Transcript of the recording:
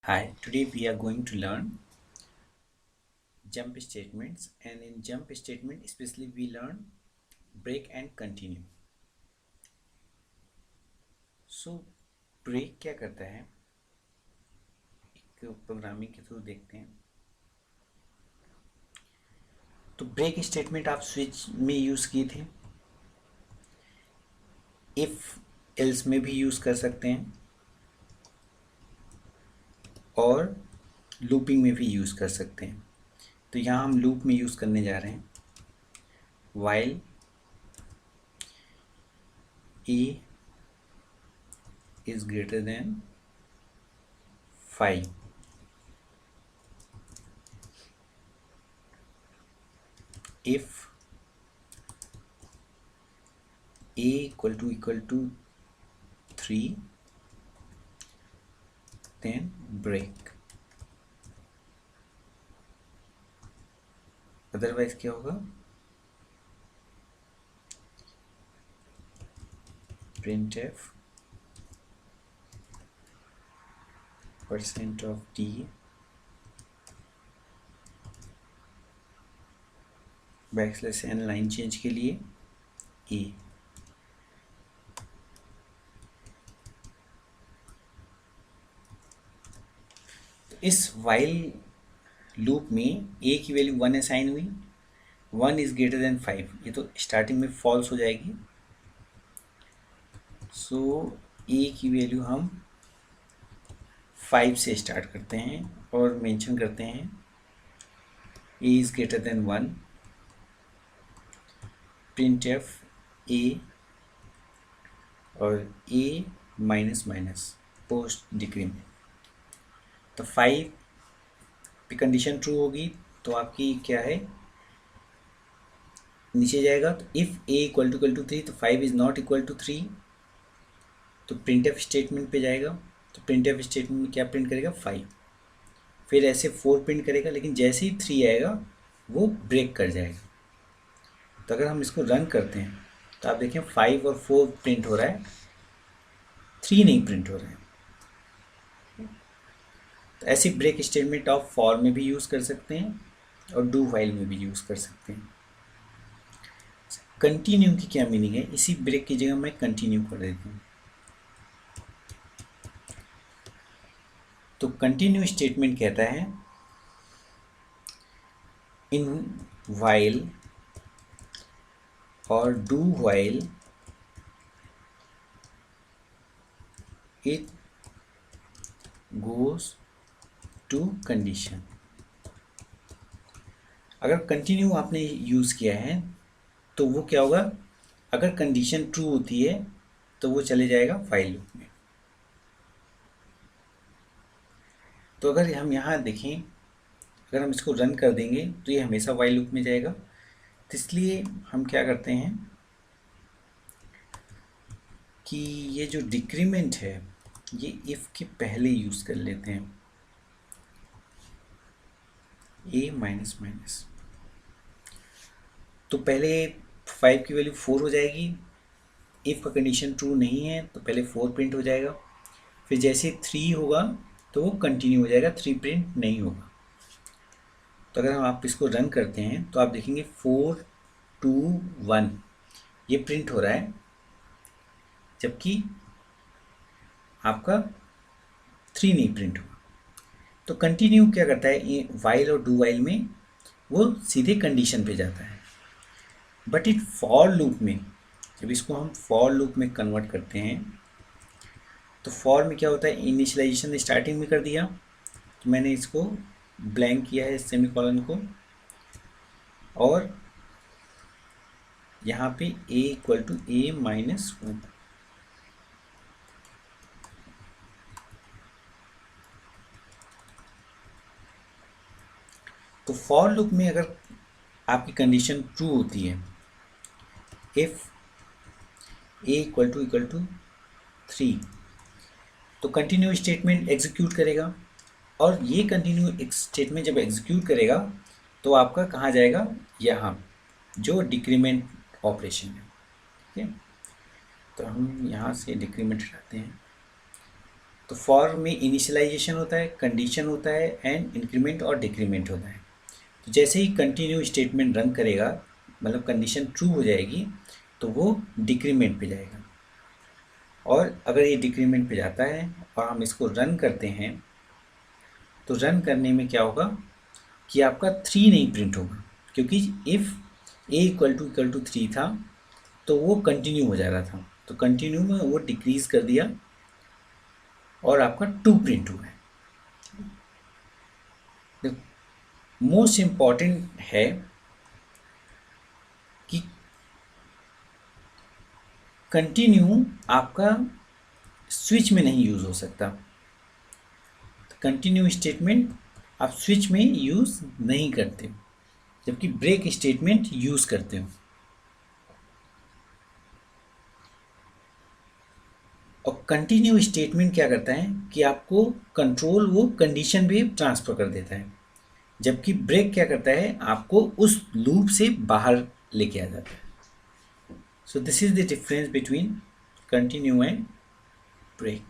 Hi, today we are going to learn jump statements, and in jump statement especially we learn break and continue. So break क्या करता है, एक programming के through देखते हैं। तो ब्रेक स्टेटमेंट आप स्विच में यूज़ किए थे, इफ एल्स में भी यूज़ कर सकते हैं और लूपिंग में भी यूज़ कर सकते हैं। तो यहाँ हम लूप में यूज़ करने जा रहे हैं। While a is greater than 5, if a equal to 3, then break। Otherwise क्या होगा, printf % of d \n line change के लिए a। तो इस वाइल लूप में a की वैल्यू 1 असाइन हुई, 1 इज ग्रेटर देन 5, ये तो स्टार्टिंग में फॉल्स हो जाएगी। सो a की वैल्यू हम 5 से स्टार्ट करते हैं और मेंशन करते हैं a is greater than 1, printf a और a minus minus post decrement. तो 5 पे कंडीशन ट्रू होगी तो आपकी क्या है, नीचे जाएगा। तो इफ a इक्वल टू 3, तो 5 इज नॉट इक्वल टू 3, तो प्रिंटफ स्टेटमेंट पे जाएगा। तो प्रिंटफ स्टेटमेंट में क्या प्रिंट करेगा, 5। फिर ऐसे 4 प्रिंट करेगा, लेकिन जैसे ही 3 आएगा वो ब्रेक कर जाएगा। तो अगर हम इसको रन करते हैं तो आप देखें 5 और 4 प्रिंट हो रहा है, 3 नहीं प्रिंट हो रहा है। तो ऐसी ब्रेक स्टेटमेंट आप फॉर में भी यूज़ कर सकते हैं और डू वाइल में भी यूज़ कर सकते हैं। कंटिन्यू की क्या मीनिंग है, इसी ब्रेक की जगह मैं कंटिन्यू कर देता हूँ। तो कंटिन्यू स्टेटमेंट कहता है इन वाइल और do while it goes to condition. अगर कंटिन्यू आपने यूज़ किया है तो वो क्या होगा, अगर कंडीशन ट्रू होती है तो वो चले जाएगा फाइल लूप में। तो अगर हम यहाँ देखें, अगर हम इसको रन कर देंगे तो ये हमेशा वाइल लूप में जाएगा। तो इसलिए हम क्या करते हैं कि ये जो डिक्रीमेंट है ये इफ़ के पहले यूज़ कर लेते हैं, a माइनस माइनस। तो पहले 5 की वैल्यू 4 हो जाएगी, इफ़ का कंडीशन ट्रू नहीं है तो पहले 4 प्रिंट हो जाएगा। फिर जैसे 3 होगा तो वो कंटिन्यू हो जाएगा, 3 प्रिंट नहीं होगा। तो अगर हम आप इसको रन करते हैं तो आप देखेंगे 4 2 1 ये प्रिंट हो रहा है, जबकि आपका 3 नहीं प्रिंट हुआ। तो कंटिन्यू क्या करता है, वाइल और डू वाइल में वो सीधे कंडीशन पे जाता है। बट इट फॉर लूप में, जब इसको हम फॉर लूप में कन्वर्ट करते हैं तो फॉर में क्या होता है, इनिशियलाइजेशन स्टार्टिंग में कर दिया, तो मैंने इसको ब्लैंक किया है सेमीकोलन को, और यहाँ पे a equal to a minus 1। तो फॉर लूप में अगर आपकी कंडीशन ट्रू होती है, इफ a इक्वल टू 3, तो कंटिन्यू स्टेटमेंट एग्जीक्यूट करेगा। और ये कंटिन्यू स्टेटमेंट जब एग्जीक्यूट करेगा तो आपका कहाँ जाएगा, यहाँ जो डिक्रीमेंट ऑपरेशन है। ठीक है, तो हम यहाँ से डिक्रीमेंट हटाते हैं। तो फॉर में इनिशियलाइजेशन होता है, कंडीशन होता है एंड इंक्रीमेंट और डिक्रीमेंट होता है। तो जैसे ही कंटिन्यू स्टेटमेंट रन करेगा, मतलब कंडीशन ट्रू हो जाएगी, तो वो डिक्रीमेंट पे जाएगा। और अगर ये डिक्रीमेंट पे जाता है और हम इसको रन करते हैं, तो रन करने में क्या होगा कि आपका 3 नहीं प्रिंट होगा, क्योंकि इफ़ a = 3 था तो वो कंटिन्यू हो जा रहा था, तो कंटिन्यू में वो डिक्रीज कर दिया और आपका 2 प्रिंट हुआ है। मोस्ट इम्पॉर्टेंट है कि कंटिन्यू आपका स्विच में नहीं यूज़ हो सकता। कंटिन्यू स्टेटमेंट आप स्विच में यूज़ नहीं करते, जबकि ब्रेक स्टेटमेंट यूज़ करते हो। और कंटिन्यू स्टेटमेंट क्या करता है कि आपको कंट्रोल वो कंडीशन पे ट्रांसफ़र कर देता है, जबकि ब्रेक क्या करता है, आपको उस लूप से बाहर लेके आ जाता है। So this is the difference between continue and break.